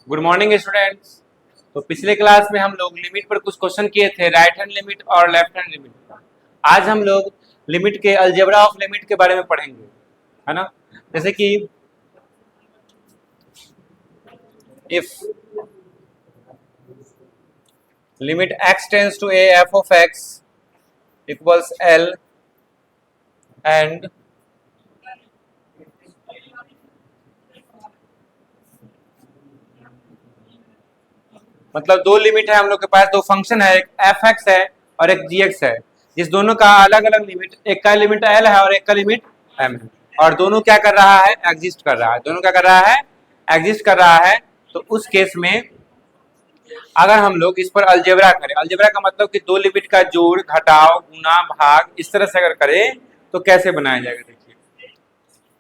Good morning students. तो पिछले class में हम लोग लिमिट पर कुछ क्वेश्चन किए थे, राइट हैंड लिमिट और लेफ्ट हैंड लिमिट। आज हम लोग लिमिट के अलजेब्रा ऑफ लिमिट के बारे में पढ़ेंगे, है ना। जैसे कि if limit x tends to a f of x equals l and मतलब दो लिमिट है हम लोग के पास, दो फंक्शन है, एक एफ एक्स है और एक जी एक्स है, जिस दोनों का अलग अलग लिमिट, एक का लिमिट एल है और एक का लिमिट एम है, और दोनों क्या कर रहा है, एग्जिस्ट कर रहा है। दोनों क्या कर रहा है, एग्जिस्ट कर रहा है। तो उस केस में अगर हम लोग इस पर अलजेब्रा करें, अलजेब्रा का मतलब कि दो लिमिट का जोड़, घटाव, गुना, भाग, इस तरह से अगर करें तो कैसे बनाया जाएगा, देखिए।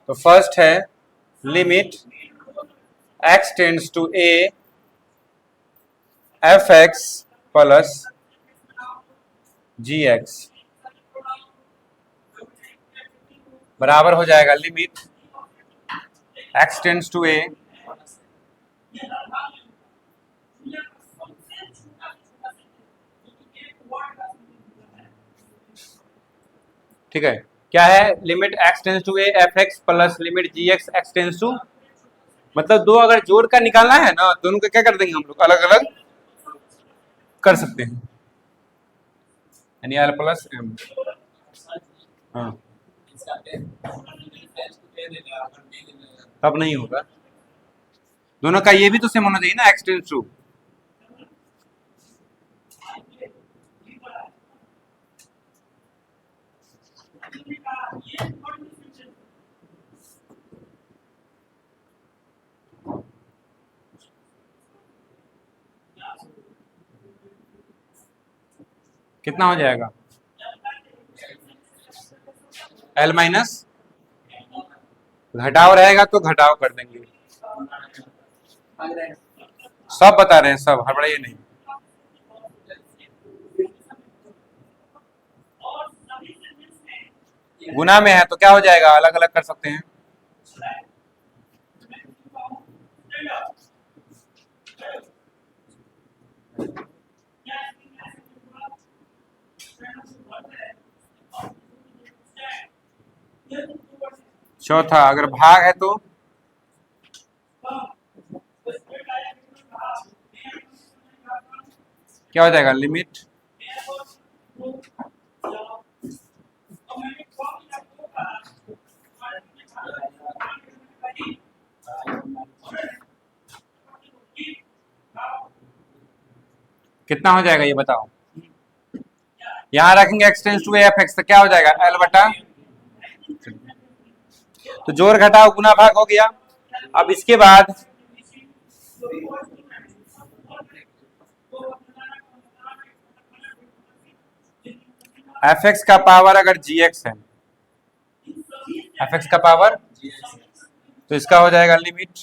तो फर्स्ट है limit x tends to a f x plus g x बराबर हो जाएगा limit x tends to a ठीक है। क्या है, limit x tends to a f x plus limit g x x tends to, मतलब दो अगर जोड़ का निकालना है ना, दोनों का क्या कर देंगे हम लोग, अलग अलग कर सकते हैं, यानी एल प्लस एम। हाँ, तब नहीं होगा, दोनों का ये भी तो सेम होना चाहिए ना, x टेंड्स टू। कितना हो जाएगा, एल माइनस, घटाव रहेगा तो घटाव कर देंगे, सब बता रहे हैं, सब हड़बड़ाइए नहीं। गुना में है तो क्या हो जाएगा, अलग अलग कर सकते हैं। चौथा अगर भाग है तो क्या हो जाएगा, लिमिट कितना हो जाएगा ये बताओ। यहां रखेंगे x tends to f x तो क्या हो जाएगा, एल बटा, तो जोड़ घटाव गुना भाग हो गया। अब इसके बाद एफ एक्स का पावर अगर जी एक्स है, एफ एक्स का पावर, तो इसका हो जाएगा लिमिट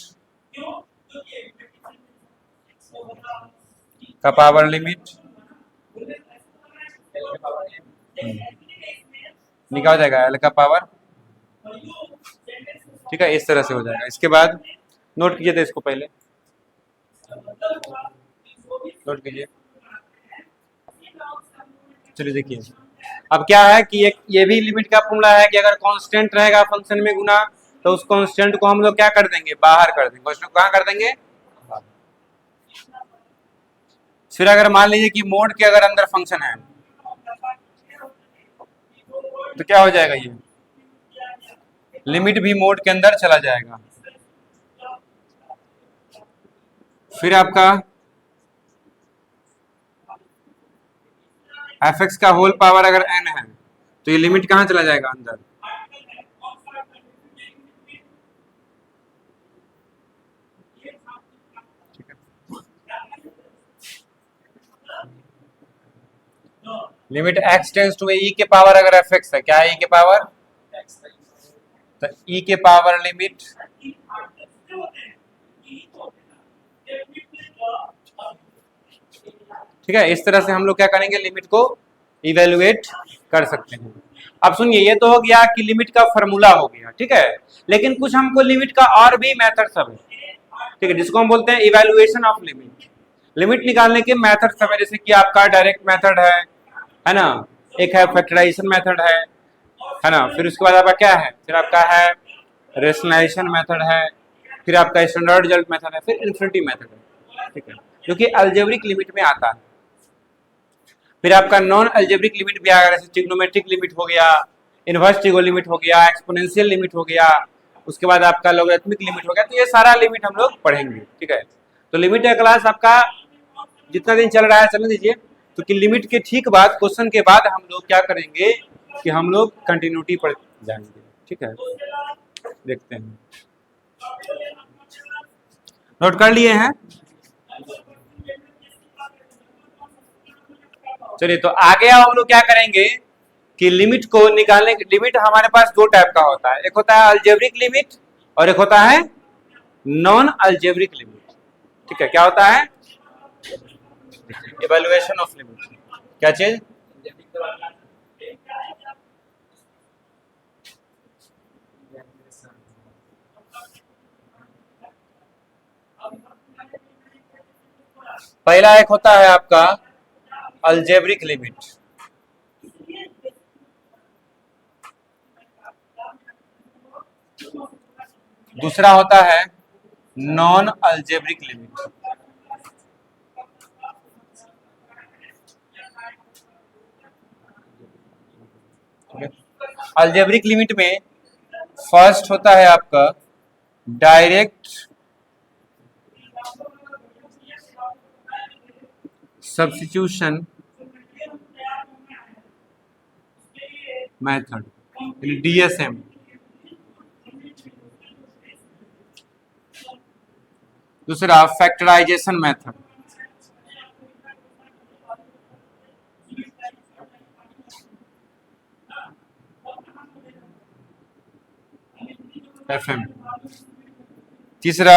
का पावर लिमिट निकाल जाएगा एल का पावर, ठीक है, इस तरह से हो जाएगा। इसके बाद नोट कीजिए तो इसको पहले नोट कीजिए। चलिए देखिए, अब क्या है कि एक ये भी लिमिट का फॉर्मूला है कि अगर कांस्टेंट रहेगा फंक्शन में गुना, तो उस कांस्टेंट को हम लोग क्या कर देंगे, बाहर कर देंगे। क्वेश्चन कहाँ कर देंगे, फिर अगर मान लीजिए कि मोड के अगर अंदर फंक्शन है तो क्या हो जाएगा, ये लिमिट भी मोड के अंदर चला जाएगा। फिर आपका एफ एक्स का होल पावर अगर एन है तो ये लिमिट कहाँ चला जाएगा, अंदर। Limit x tends to e के पावर अगर एफ एक्स है, क्या है e के पावर, तो e के पावर लिमिट ठीक है। इस तरह से हम लोग क्या करेंगे, लिमिट को इवेलुएट कर सकते हैं। अब सुनिए, ये तो हो गया कि लिमिट का फॉर्मूला हो गया, ठीक है, लेकिन कुछ हमको लिमिट का और भी मेथड सब है। ठीक है, जिसको हम बोलते हैं इवैल्यूएशन ऑफ लिमिट। लिमिट निकालने के मेथड सब है, जैसे कि आपका डायरेक्ट मेथड है ना, एक है फैक्टराइजेशन मेथड है ना, फिर उसके बाद आपका क्या है, फिर आपका है रेशनलाइजेशन मेथड है, फिर आपका स्टैंडर्ड रिजल्ट मेथड है, फिर इन्फिनिटी मेथड है, ठीक है, जो कि अलजेब्रिक लिमिट में आता है। फिर आपका नॉन अलजेब्रिक लिमिट भी आ गया, जैसे ट्रिग्नोमेट्रिक लिमिट हो गया, इनवर्स ट्रिगो लिमिट हो गया, एक्सपोनेंशियल लिमिट हो गया, उसके बाद आपका लॉगरिथमिक लिमिट हो गया। तो ये सारा लिमिट हम लोग पढ़ेंगे, ठीक है। तो लिमिट का क्लास आपका जितना दिन चल रहा है चलने दीजिए। तो कि लिमिट के ठीक बाद, क्वेश्चन के बाद हम लोग क्या करेंगे कि हम लोग कंटिन्यूटी पढ़ जाएंगे, ठीक है। देखते हैं, नोट कर लिए हैं? चलिए, तो आगे अब हम लोग क्या करेंगे कि लिमिट को निकालने की, लिमिट हमारे पास दो टाइप का होता है, एक होता है अलजेब्रिक लिमिट और एक होता है नॉन अलजेब्रिक लिमिट, ठीक है। क्या होता है? Evaluation of limit. क्या चीज? पहला एक होता है आपका अलजेब्रिक लिमिट, दूसरा होता है non algebraic limit. Algebraic limit में फर्स्ट होता है आपका डायरेक्ट सब्स्टिट्यूशन मेथड, डीएसएम। दूसरा फैक्टराइजेशन मेथड, एफएम। तीसरा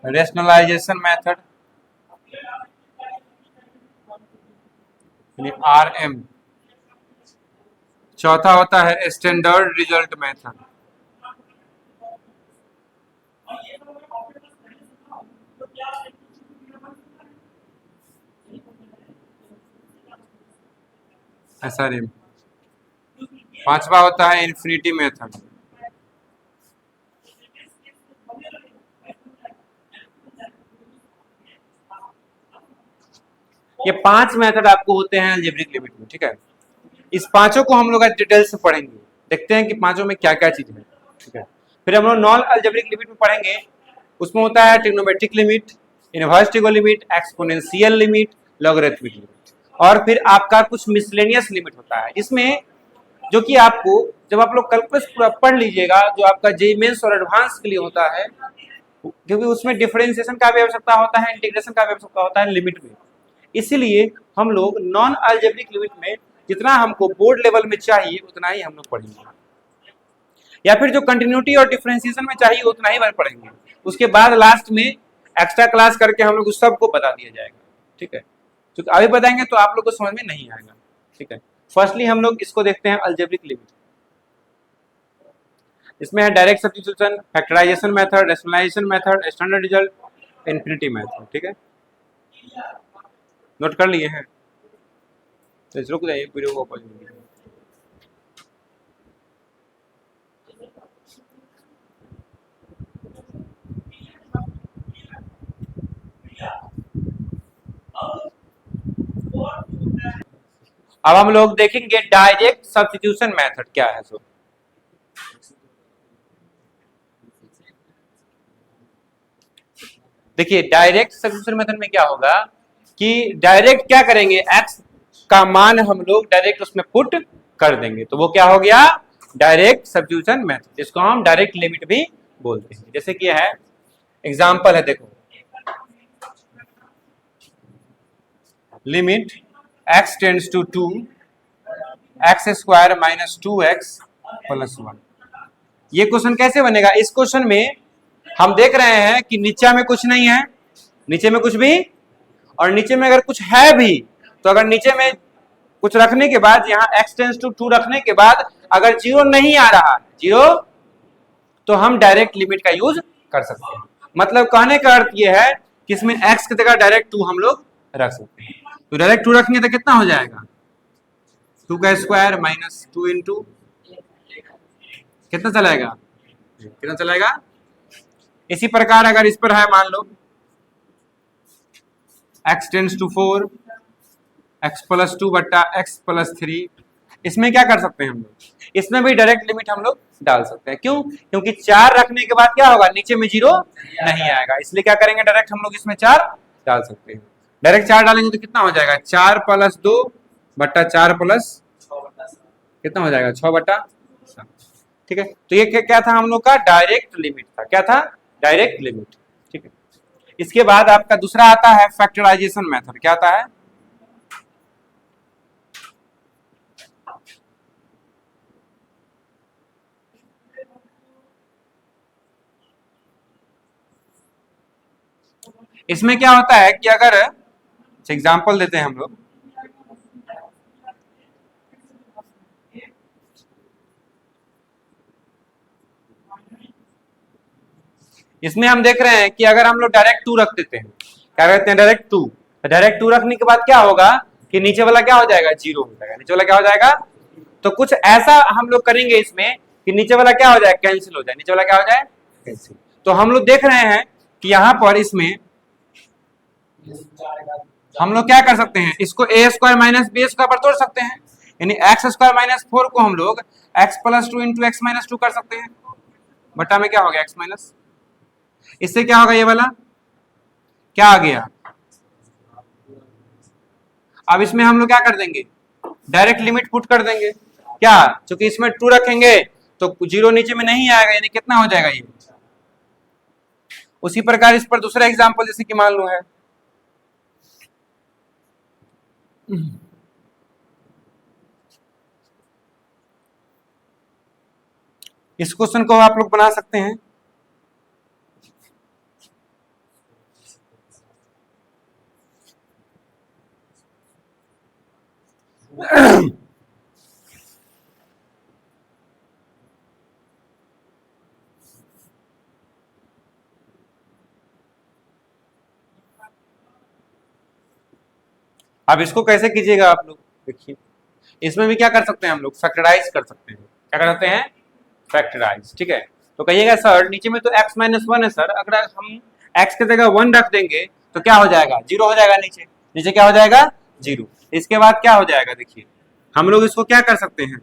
रेशनलाइजेशन मेथड, आरएम। चौथा होता है स्टैंडर्ड रिजल्ट मेथड। एसआरएम। पांचवा होता है इन्फिनिटी मेथड। ये 5 मेथड आपको होते हैं अलजेब्रिक लिमिट में, ठीक है। इस पांचों को हम लोग आज डिटेल से पढ़ेंगे, देखते हैं कि पांचों में क्या क्या चीज है, ठीक है। फिर हम लोग नॉन अलजेब्रिक लिमिट में पढ़ेंगे, उसमें होता है trigonometric limit, inverse trigo limit, exponential limit, logarithmic limit, और फिर आपका कुछ मिसलेनियस लिमिट होता है, इसमें जो कि आपको जब आप लोग कैलकुलस पूरा पढ़ लीजिएगा, जो आपका जेईई मेंस और एडवांस के लिए होता है, क्योंकि उसमें डिफरेंशिएशन का भी आवश्यकता होता है, इंटीग्रेशन का भी आवश्यकता होता है लिमिट में। इसीलिए हम लोग नॉन अलजेब्रिक लिमिट में जितना हमको बोर्ड लेवल में चाहिए उतना ही हम लोग पढ़ेंगे, या फिर जो कंटिन्यूटी और डिफरेंशिएशन में चाहिए उतना ही पढ़ेंगे। उसके बाद लास्ट में एक्स्ट्रा क्लास करके हम लोग उस सबको बता दिया जाएगा, ठीक है। क्योंकि अभी बताएंगे तो आप लोग को समझ में नहीं आएगा, ठीक है। फर्स्टली हम लोग इसको देखते हैं अलजेब्रिक लिमिट। इसमें है direct substitution, factorisation method, rationalisation method, standard result, infinity method, ठीक है। नोट कर लिए हैं? तो रुक जाइए, वीडियो को पॉज कीजिए। अब हम लोग देखेंगे डायरेक्ट सब्स्टिट्यूशन मेथड क्या है। सो देखिए, डायरेक्ट सब्स्टिट्यूशन मेथड में क्या होगा कि डायरेक्ट क्या करेंगे, x का मान हम लोग डायरेक्ट उसमें पुट कर देंगे, तो वो क्या हो गया, डायरेक्ट सब्स्टिट्यूशन मेथड, जिसको हम डायरेक्ट लिमिट भी बोलते हैं। जैसे कि है एग्जांपल है, देखो, limit x tends to 2 x square minus 2x plus 1। ये क्वेश्चन कैसे बनेगा? इस क्वेश्चन में हम देख रहे हैं कि नीचे में कुछ नहीं है, नीचे में कुछ भी, और नीचे में अगर कुछ है भी तो अगर नीचे में कुछ रखने के बाद यहाँ x टेंड्स टू 2 रखने के बाद अगर जीरो नहीं आ रहा, जीरो तो हम डायरेक्ट लिमिट का यूज कर सकते हैं। मतलब कहने का अर्थ ये है कि इसमें x की जगह डायरेक्ट 2 हम लोग रख सकते हैं। तो डायरेक्ट 2 रखेंगे तो कितना हो जाएगा, 2 का स्क्वायर माइनस 2 इंटू कितना चलाएगा, कितना चलाएगा। इसी प्रकार अगर इस पर है मान लो x tends to 4 x plus 2 बट्टा x प्लस 3, इसमें क्या कर सकते हैं हम लोग, इसमें भी डायरेक्ट लिमिट हम लोग डाल सकते हैं। क्यों, क्योंकि 4 रखने के बाद क्या होगा, नीचे में 0 नहीं आएगा, इसलिए क्या करेंगे डायरेक्ट हम लोग इसमें 4 डाल सकते हैं। डायरेक्ट 4 डालेंगे तो कितना हो जाएगा, 4 प्लस 2 बट्टा 4 प्लस कितना हो जाएगा, 6 बट्टा 7। ठीक है, तो ये क्या था हम लोग का डायरेक्ट लिमिट था, क्या था, डायरेक्ट लिमिट। ठीक है, इसके बाद आपका दूसरा आता है फैक्टराइजेशन मेथड। क्या आता है, इसमें क्या होता है कि अगर एग्जांपल देते हैं हम लोग, इसमें हम देख रहे हैं कि अगर हम लोग डायरेक्ट 2 रख देते हैं, क्या कहते हैं डायरेक्ट 2, डायरेक्ट 2 रखने के बाद क्या होगा कि नीचे वाला क्या हो जाएगा, 0 हो जाएगा, नीचे वाला क्या हो जाएगा। तो कुछ ऐसा हम लोग करेंगे इसमें कि नीचे वाला क्या हो जाए, कैंसिल हो जाए, नीचे वाला क्या हो जाए, कैंसिल। तो हम लोग देख रहे हैं कि यहां पर इसमें हम लोग क्या कर सकते हैं, इसको ए स्क्वायर माइनस बी स्क्वायर पर तोड़ सकते हैं, यानी एक्स स्क्वायर माइनस 4 को हम लोग x plus 2 into x minus 2 कर सकते हैं, बटा में क्या हो गया एक्स माइनस, इससे क्या होगा, ये वाला क्या आ गया। अब इसमें हम लोग क्या कर देंगे, डायरेक्ट लिमिट पुट कर देंगे, क्या, क्योंकि इसमें 2 रखेंगे तो 0 नीचे में नहीं आएगा, यानी कितना हो जाएगा ये। उसी प्रकार इस पर दूसरा एग्जांपल जैसे कि मान लो है, इस क्वेश्चन को आप लोग बना सकते हैं। अब इसको कैसे कीजिएगा आप लोग, देखिए इसमें भी क्या कर सकते हैं हम लोग, फैक्टराइज कर सकते हैं। क्या कर सकते हैं, फैक्टराइज। ठीक है, तो कहिएगा सर नीचे में तो x माइनस 1 है सर, अगर हम x की जगह 1 रख देंगे तो क्या हो जाएगा, 0 हो जाएगा, नीचे नीचे क्या हो जाएगा, 0। इसके बाद क्या हो जाएगा, देखिए हम लोग इसको क्या कर सकते हैं,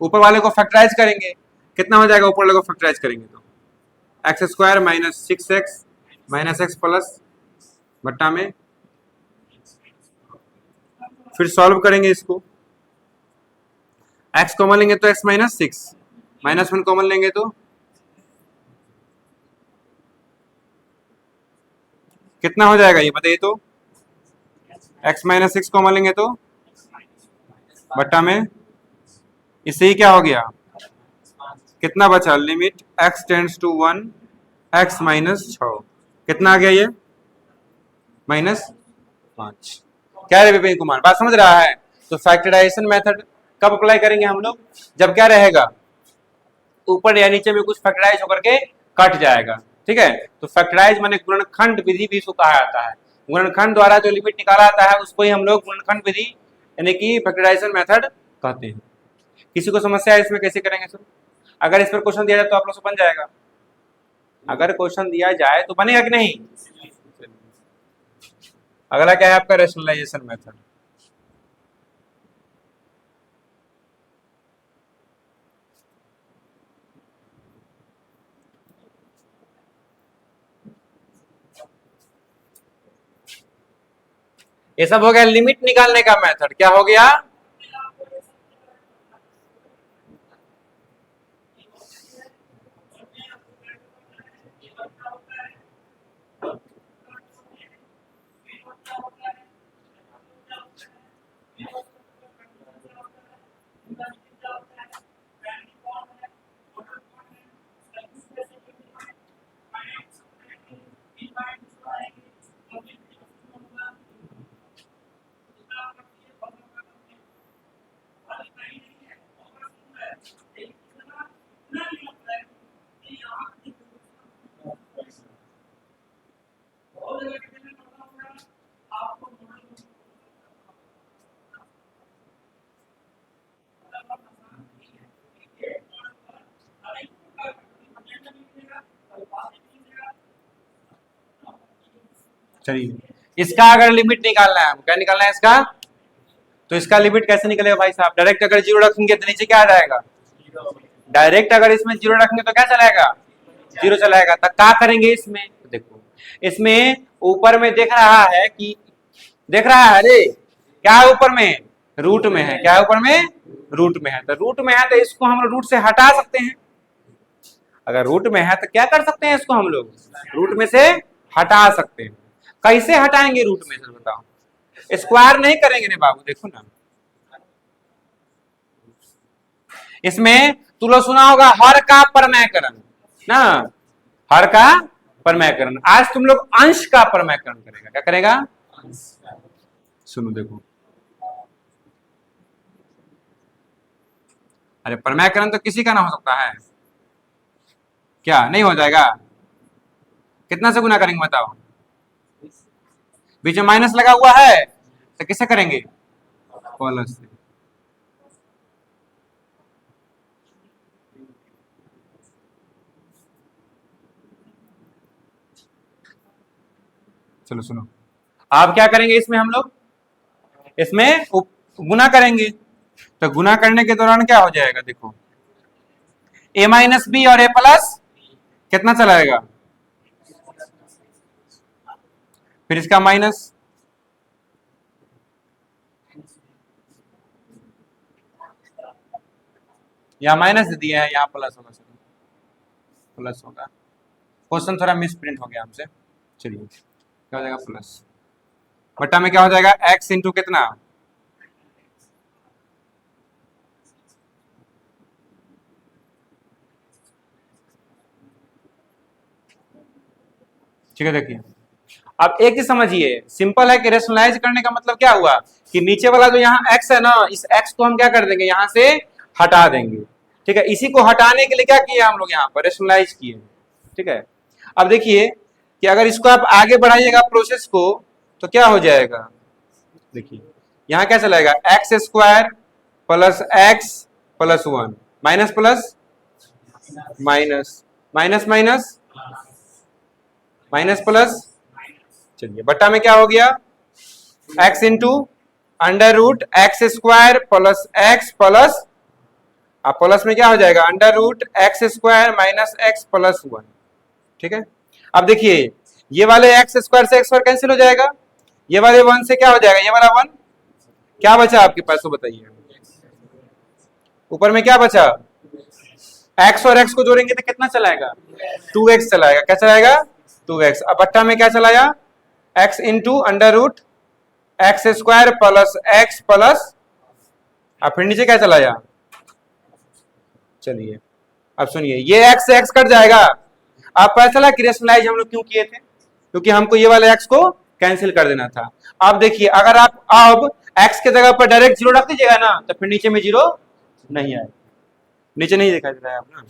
ऊपर वाले को फैक्टराइज करेंगे, कितना हो जाएगा, ऊपर वाले को फैक्टराइज करेंगे तो x square minus 6x minus x plus बट्टा में, फिर सॉल्व करेंगे इसको, x कॉमन लेंगे तो x माइनस 6 माइनस 1 कॉमन लेंगे तो कितना हो जाएगा, ये बताइए तो, x माइनस 6 कॉमन लेंगे तो बट्टा में, इससे ही क्या हो गया, कितना बचा, limit x tends to 1 x minus 6, कितना आ गया ये, -5। क्या रे विपिन कुमार, बात समझ रहा है। तो फैक्टराइजेशन मेथड कब अप्लाई करेंगे हम लोग, जब क्या रहेगा, ऊपर या नीचे में कुछ फैक्टराइज होकर के कट जाएगा। ठीक है, तो फैक्टराइज माने गुणनखंड विधि भी इसको कहा जाता है, गुणनखंड द्वारा जो लिमिट निकाला जाता है उसको ही हम लोग गुणनखंड विधि यानी कि फैक्टराइजेशन मेथड कहते हैं। किसी को समस्या है इसमें कैसे करेंगे सर, अगर इस पर क्वेश्चन दिया जाए तो आप लोग से बन जाएगा, अगर क्वेश्चन दिया जाए तो बनेगा कि नहीं। अगला क्या है आपका, रैशनलाइजेशन मेथड। ये सब हो गया लिमिट निकालने का मेथड, क्या हो गया, चलिए इसका अगर लिमिट निकालना है, क्या निकालना है इसका, तो इसका लिमिट कैसे निकलेगा भाई साहब, डायरेक्ट अगर जीरो रखेंगे तो नीचे क्या आ जाएगा, डायरेक्ट अगर इसमें जीरो रखेंगे तो क्या चलाएगा, जीरो चलाएगा। तो क्या करेंगे इसमें, देखो इसमें ऊपर में देख रहा है कि, देख रहा है अरे क्या है ऊपर में, रूट में है, क्या है ऊपर में, रूट में है। तो रूट में है तो इसको हम रूट से हटा सकते हैं, अगर रूट में है तो क्या कर सकते हैं, इसको हम लोग रूट में से हटा सकते हैं। कैसे हटाएंगे रूट में से बताओ, स्क्वायर नहीं करेंगे ना बाबू, देखो ना इसमें तुम लोग सुना होगा हर का परमैकरण ना, हर का परमैकरण। आज तुम लोग अंश का परमैकरण करेगा, क्या करेगा, सुनो देखो, अरे परमैकरण तो किसी का ना हो सकता है, क्या नहीं हो जाएगा, कितना से गुना करेंगे बताओ, बीच में माइनस लगा हुआ है तो किससे करेंगे, प्लस से। चलो सुनो, आप क्या करेंगे इसमें, हम लोग इसमें गुना करेंगे, तो गुना करने के दौरान क्या हो जाएगा, देखो a माइनस बी और a प्लस कितना चलाएगा, फिर इसका माइनस, यहाँ माइनस दे दिया है, यहाँ प्लस होगा, प्लस होगा, क्वेश्चन थोड़ा मिस प्रिंट हो गया हमसे। चलिए क्या हो जाएगा, प्लस बट्टा में क्या हो जाएगा, x इंटू कितना, ठीक है। देखिए अब एक चीज समझिए, सिंपल है कि रेशनलाइज करने का मतलब क्या हुआ कि नीचे वाला जो यहाँ x है ना, इस x को हम क्या कर देंगे, यहाँ से हटा देंगे, ठीक है। इसी को हटाने के लिए क्या किया हम लोग, यहाँ पर रेशनलाइज किए, ठीक है। अब देखिए कि अगर इसको आप आगे बढ़ाइएगा प्रोसेस को तो क्या हो जाएगा, देखिए यहाँ क्या चलाएगा, x square plus x plus one, minus plus minus, minus minus minus plus, चलिए बट्टा में क्या हो गया, x into under root x square plus x plus, अब प्लस में क्या हो जाएगा, under root x square minus x plus one, ठीक है। अब देखिए ये वाले एक्स स्क्वायर से एक्स स्क्वायर कैंसिल हो जाएगा, ये वाले वन से क्या हो जाएगा, ये वाला वन, क्या बचा आपके पास, तो बताइए ऊपर में क्या बचा, एक्स और एक्स को जोड़ेंगे तो कितना चलाएगा, 2x चलाएगा, क्या चलाएगा, 2x। अब बट्टा में क्या चलाया, x into under root x square plus x plus, अब फिर नीचे क्या चलाया, चलिए अब सुनिए ये x से x कट जाएगा। अब पता चला कि रेशनलाइज हम लोग क्यों किए थे, क्योंकि हमको ये वाले x को कैंसिल कर देना था। अब देखिए अगर आप अब x के जगह पर डायरेक्ट जीरो रख दीजिएगा ना, तो फिर नीचे में जीरो नहीं आएगा, नीचे नहीं दिखाई दे रहा है अपना,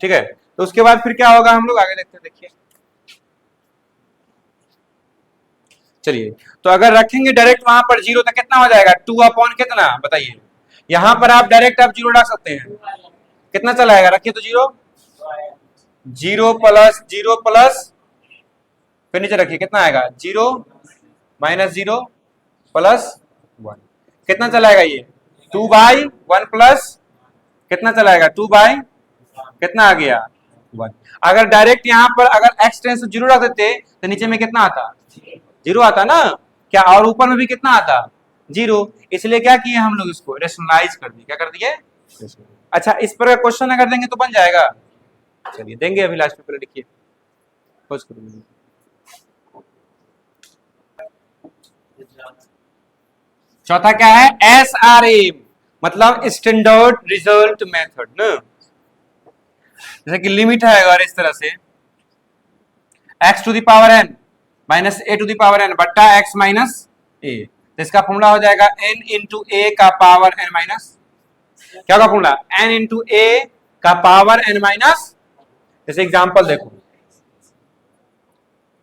ठीक है। तो उसके बाद फिर क्या होगा, हम लोग आगे देखते हैं, देखिए चलिए। तो अगर रखेंगे डायरेक्ट वहां पर जीरो तो कितना हो जाएगा, 2 अपॉन कितना बताइए, यहां पर आप डायरेक्ट आप जीरो रख सकते हैं, कितना चलाएगा, रखिए तो जीरो, जीरो प्लस फिर नीचे रखिए कितना आएगा, zero minus zero plus one, कितना चलाएगा ये, 2/1 प्लस कितना चलाएगा, 2/, कितना आ गया 1। अगर डायरेक्ट यहाँ पर अगर x टेंस जीरो रख देते तो नीचे में कितना आता, जीरो आता ना क्या, और ऊपर में भी कितना आता, जीरो। इसलिए क्या किए हम लोग, इसको रेशनलाइज कर दिए, क्या कर दिए। अच्छा इस पर क्वेश्चन अगर देंगे तो बन जाएगा, चलिए देंगे अभी लास्ट में, पहले लिखिए खोज करूंगी। चौथा क्या है, SRM मतलब स्टैंडर्ड रिजल्ट मेथड ना, जैसे कि लिमिट है अगर इस तरह से x to the power n minus a to the power n बट्टा x माइनस a, तो इसका फॉर्मूला हो जाएगा n इंटू a का पावर n माइनस, क्या होगा फॉर्मूला, n इंटू a का पावर n माइनस, जैसे एग्जांपल देखो,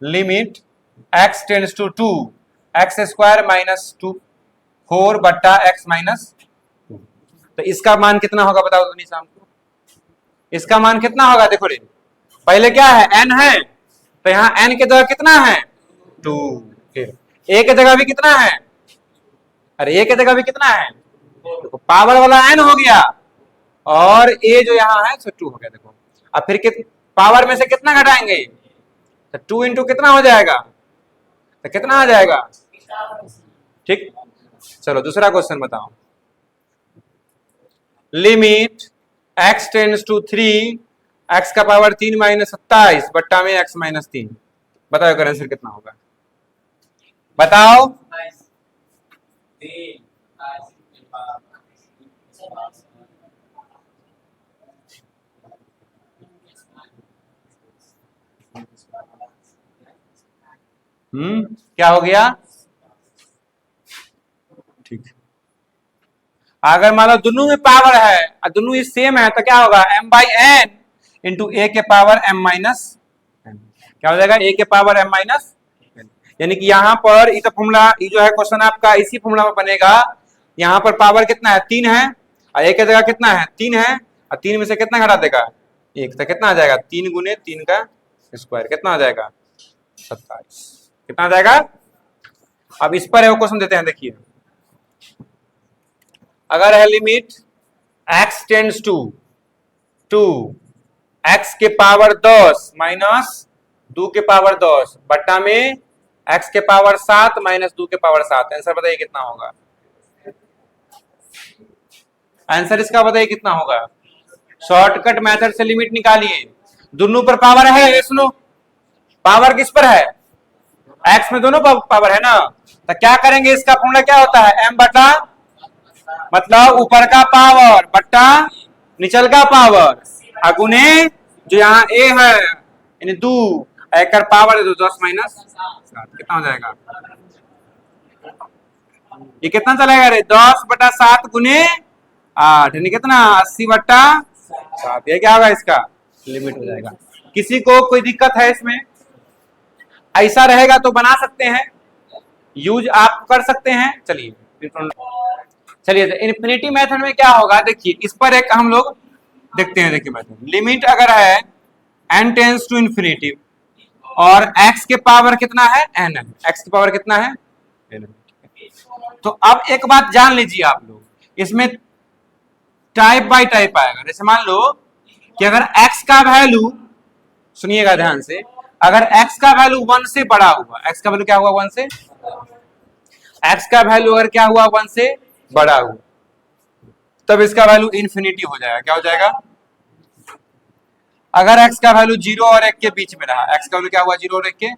limit x tends to 2 x square minus 2 4 बट्टा x माइनस, तो इसका मान कितना होगा बताओ तो नहीं शाम को, इसका मान कितना होगा, देखो रे पहले क्या है n है, तो यहाँ n के जगह कितना है 2। ए की जगह भी कितना है, अरे ए की जगह भी कितना है, देखो पावर वाला n हो गया और ए जो यहाँ है सो 2 हो गया। देखो अब फिर पावर में से कितना घटाएंगे, तो 2 इंटू कितना हो जाएगा, तो कितना आ जाएगा, ठीक। चलो दूसरा क्वेश्चन बताओ। Limit x tends to 3, x का पावर 3 माइनस 27 बट्टा में x माइनस 3, बताओ कर आंसर कितना होगा, बताओ। क्या हो गया, ठीक। अगर मान लो दोनों में पावर है, दोनों ही सेम है, तो क्या होगा, m बाई एन इंटू ए के पावर m माइनस एन, क्या हो जाएगा, a के पावर m माइनस एन। यानी कि यहाँ पर ये तो फॉर्मूला, ये जो है क्वेश्चन आपका इसी फॉर्मूला में बनेगा। यहाँ पर पावर कितना है, 3 है, और a की जगह कितना है, 3 है, और 3 में से कितना घटा देगा, 1, तो कितना आ जाएगा, 3 गुने 3 का स्क्वायर, कितना आ जाएगा, 27, कितना आ जाएगा। अब इस पर वो क्वेश्चन देते हैं, देखिए अगर है limit x tends to 2, x के पावर 10 माइनस 2 के पावर 10 बट्टा में x के पावर 7 माइनस 2 के पावर 7, आंसर बताइए कितना होगा, आंसर इसका बताइए कितना होगा। शॉर्टकट मेथड से लिमिट निकालिए, दोनों पर पावर है, सुनो पावर किस पर है, x में दोनों पावर है ना, तो क्या करेंगे, इसका फॉर्मूला क्या होता है, m बटा, मतलब ऊपर का पावर बट्टा निचल का पावर, अगुने जो यहाँ a है यानी 2 एकर पावर है तो 10 माइनस 7, कितना हो जाएगा, ये कितना चलेगा रे, 10 बटा 7 गुने 8 यानी कितना, 80 बट्टा 7, ये क्या होगा, इसका लिमिट हो जाएगा। किसी को कोई दिक्कत है इसमें, ऐसा रहेगा तो बना सकते हैं, यूज आप कर सकते हैं। चलिए इन्फिनिटी मेथड में क्या होगा, देखिए इस पर एक हम लोग देखते हैं। देखिए मेथड, लिमिट अगर है n टेंस टू इन्फिनिटी और x के पावर कितना है, n है, x की पावर कितना है, n। तो अब एक बात जान लीजिए आप लोग, इसमें टाइप बाय टाइप आएगा। जैसे मान लो कि अगर x का वैल्यू, सुनिएगा ध्यान से, अगर x का वैल्यू 1 से बड़ा हुआ, x का वैल्यू क्या हुआ, 1 से, x का वैल्यू अगर क्या हुआ, 1 से बड़ा हुआ, तब इसका वैल्यू इन्फिनिटी हो जाएगा। क्या हो जाएगा, अगर x का वैल्यू 0 और 1 के बीच में रहा, x का वैल्यू क्या हुआ, 0 और 1 के,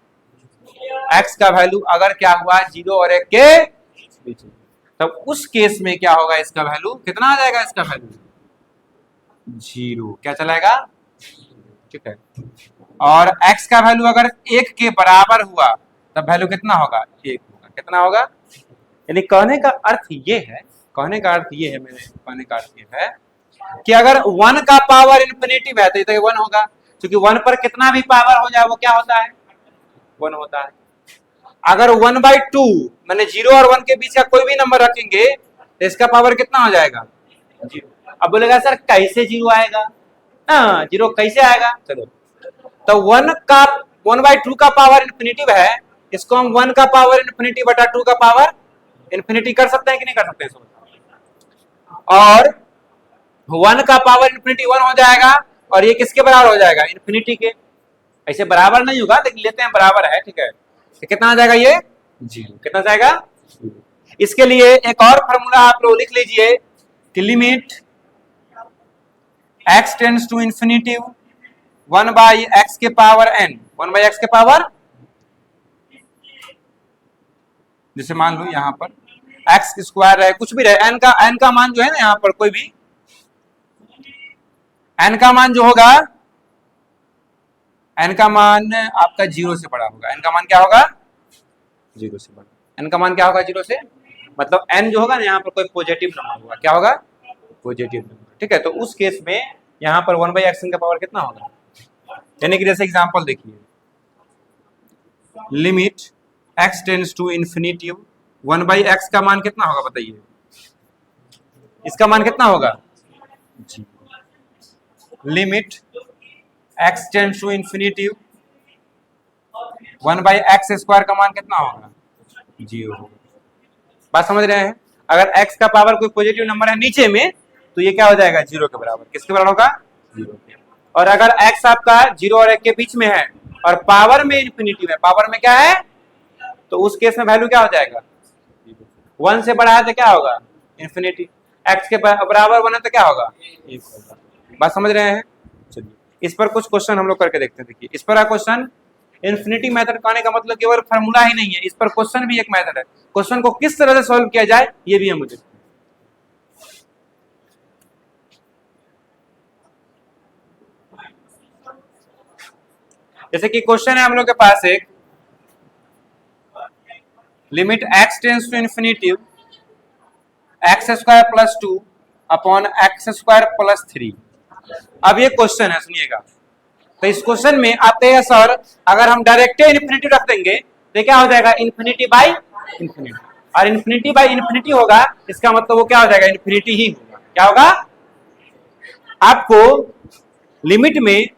x का वैल्यू अगर क्या हुआ 0 और 1 के बीच में, तब उस केस में क्या होगा, इसका वैल्यू कितना आ जाएगा, इसका वैल्यू 0, क्या चलाएगा, ठीक है। और x का वैल्यू अगर 1 के बराबर हुआ तब वैल्यू कितना होगा, 1 होगा, कितना होगा। यानी कहने का अर्थ ये है, कहने का अर्थ ये है, मेरे कहने का अर्थ ये है कि अगर 1 का पावर इन्फिनिटी है तो ये 1 होगा, क्योंकि 1 पर कितना भी पावर हो जाए वो क्या होता है, 1 होता है। अगर 1/2 मैंने 0 और 1 के बीच का कोई भी नंबर रखेंगे तो इसका पावर कितना हो जाएगा, 0। अब बोलेगा सर कैसे 0 आएगा, हाँ 0 कैसे आएगा, चलो तो 1/2 का पावर इन्फिनिटी है, इसको हम 1 का पावर इन्फिनिटी बटा 2 का पावर इन्फिनिटी कर सकते हैं कि नहीं कर सकते हैं, और 1 का पावर इन्फिनिटी 1 हो जाएगा, और ये किसके बराबर हो जाएगा, इन्फिनिटी के। ऐसे बराबर नहीं होगा लेकिन लेते हैं बराबर है, ठीक है, तो कितना आ जाएगा ये, 0, कितना जाएगा। इसके लिए एक और फॉर्मूला आप लोग लिख लीजिए कि limit x tends to infinity 1/x के पावर n, 1/x के पावर, जैसे मान लो यहाँ पर x स्क्वायर है, कुछ भी रहे, n का मान जो है ना, यहाँ पर कोई भी n का मान जो होगा, n का मान आपका 0 से बड़ा होगा, n का मान क्या होगा, 0 से बड़ा, n का मान क्या होगा, 0 से, मतलब n जो होगा ना यहाँ पर कोई पॉजिटिव नंबर होगा, क्या होगा, पॉजिटिव नंबर, ठीक है। तो उस केस में यहाँ पर 1/x का पावर कितना होगा, यानी कि जैसे एग्जांपल देखिए, limit x tends to infinity 1/x का मान कितना होगा बताइए, इसका मान कितना होगा, limit x tends to infinity 1/x² का मान कितना होगा, 0 होगा। बात समझ रहे हैं? अगर x का पावर कोई पॉजिटिव नंबर है नीचे में तो ये क्या हो जाएगा, 0 के बराबर। किसके बराबर होगा, 0 के। और अगर x आपका 0 और 1 के बीच में है और पावर में इंफिनिटी है, पावर में क्या है, तो उस केस में वैल्यू क्या हो जाएगा, 1 से बड़ा है तो क्या होगा, इंफिनिटी। x के बराबर 1 है तो क्या होगा, 1 होगा। बात समझ रहे हैं? चलिए इस पर कुछ क्वेश्चन हम लोग करके देखते हैं। देखिए इस पर क्वेश्चन, इन्फिनिटी मेथड कहने का मतलब केवल फार्मूला ही नहीं है, इस पर क्वेश्चन भी एक मेथड है। क्वेश्चन को किस तरह से सॉल्व किया जाए ये भी हम देखते हैं। जैसे कि क्वेश्चन है हम लोग के पास एक, limit x tends to infinity x² + 2 upon x² + 3। अब ये क्वेश्चन है, सुनिएगा। तो इस क्वेश्चन में आप कहेगा सर अगर हम डायरेक्ट इन्फिनिटी रख देंगे तो क्या हो जाएगा, इन्फिनिटी बाई इन्फिनिटी। और इन्फिनिटी बाई इन्फिनिटी होगा, इसका मतलब वो क्या हो जाएगा, इन्फिनिटी ही होगा। क्या होगा, आपको लिमिट में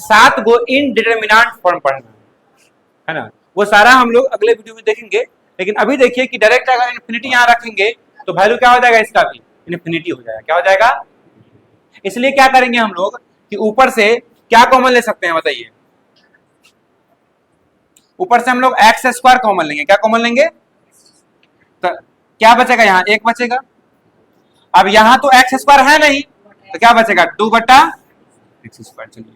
7 गो इनडिटरमिनेंट फॉर्म पढ़ना है ना, वो सारा हम लोग अगले वीडियो में देखेंगे। लेकिन अभी देखिए कि डायरेक्ट अगर इन्फिनिटी यहां रखेंगे तो वैल्यू क्या हो जाएगा, इसका भी इन्फिनिटी हो जाएगा। क्या हो जाएगा, इसलिए क्या करेंगे हम लोग कि ऊपर से क्या कॉमन ले सकते हैं, बताइए। ऊपर से हम लोग x² कॉमन लेंगे। क्या कॉमन लेंगे, तो क्या बचेगा, यहाँ 1 बचेगा। अब यहां तो x² है नहीं तो क्या बचेगा, 2/x²। चलिए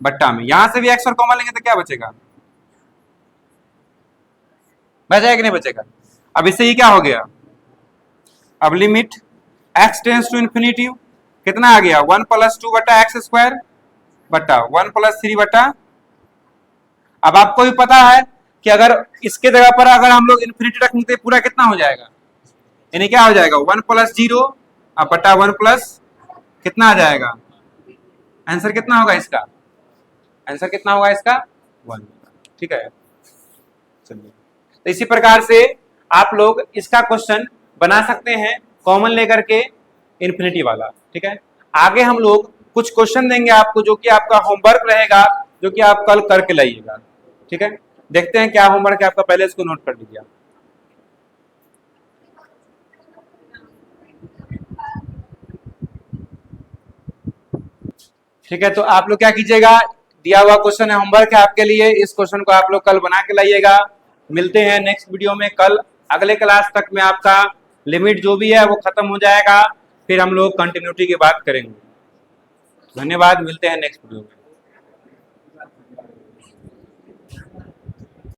बट्टा में यहां से भी x और कॉमन लेंगे तो क्या बचेगा, बचेगा कि नहीं बचेगा। अब इससे ही क्या हो गया, अब limit x tends to infinity कितना आ गया, 1 + 2/x² बट्टा 1 + 3 अब आपको भी पता है कि अगर इसके जगह पर अगर हम लोग इन्फिनिटी रखेंगे तो पूरा कितना हो जाएगा, यानी क्या हो जाएगा, 1 + 0 अब बट्टा 1 प्लस कितना आ जाएगा, आंसर कितना होगा इसका, आंसर कितना होगा इसका, 1। ठीक है, चलिए तो इसी प्रकार से आप लोग इसका क्वेश्चन बना सकते हैं कॉमन लेकर के इन्फिनिटी वाला। ठीक है, आगे हम लोग कुछ क्वेश्चन देंगे आपको जो कि आपका होमवर्क रहेगा, जो कि आप कल करके लाइएगा। ठीक है, देखते हैं क्या होमवर्क है आपका, पहले इसको नोट कर लीजिए। ठीक है, तो आप लोग क्या कीजिएगा, दिया हुआ क्वेश्चन है, होमवर्क है आपके लिए, इस क्वेश्चन को आप लोग कल बना के लाइएगा। मिलते हैं नेक्स्ट वीडियो में कल, अगले क्लास तक में आपका लिमिट जो भी है वो खत्म हो जाएगा, फिर हम लोग कंटिन्यूटी की बात करेंगे। धन्यवाद, मिलते हैं नेक्स्ट वीडियो में।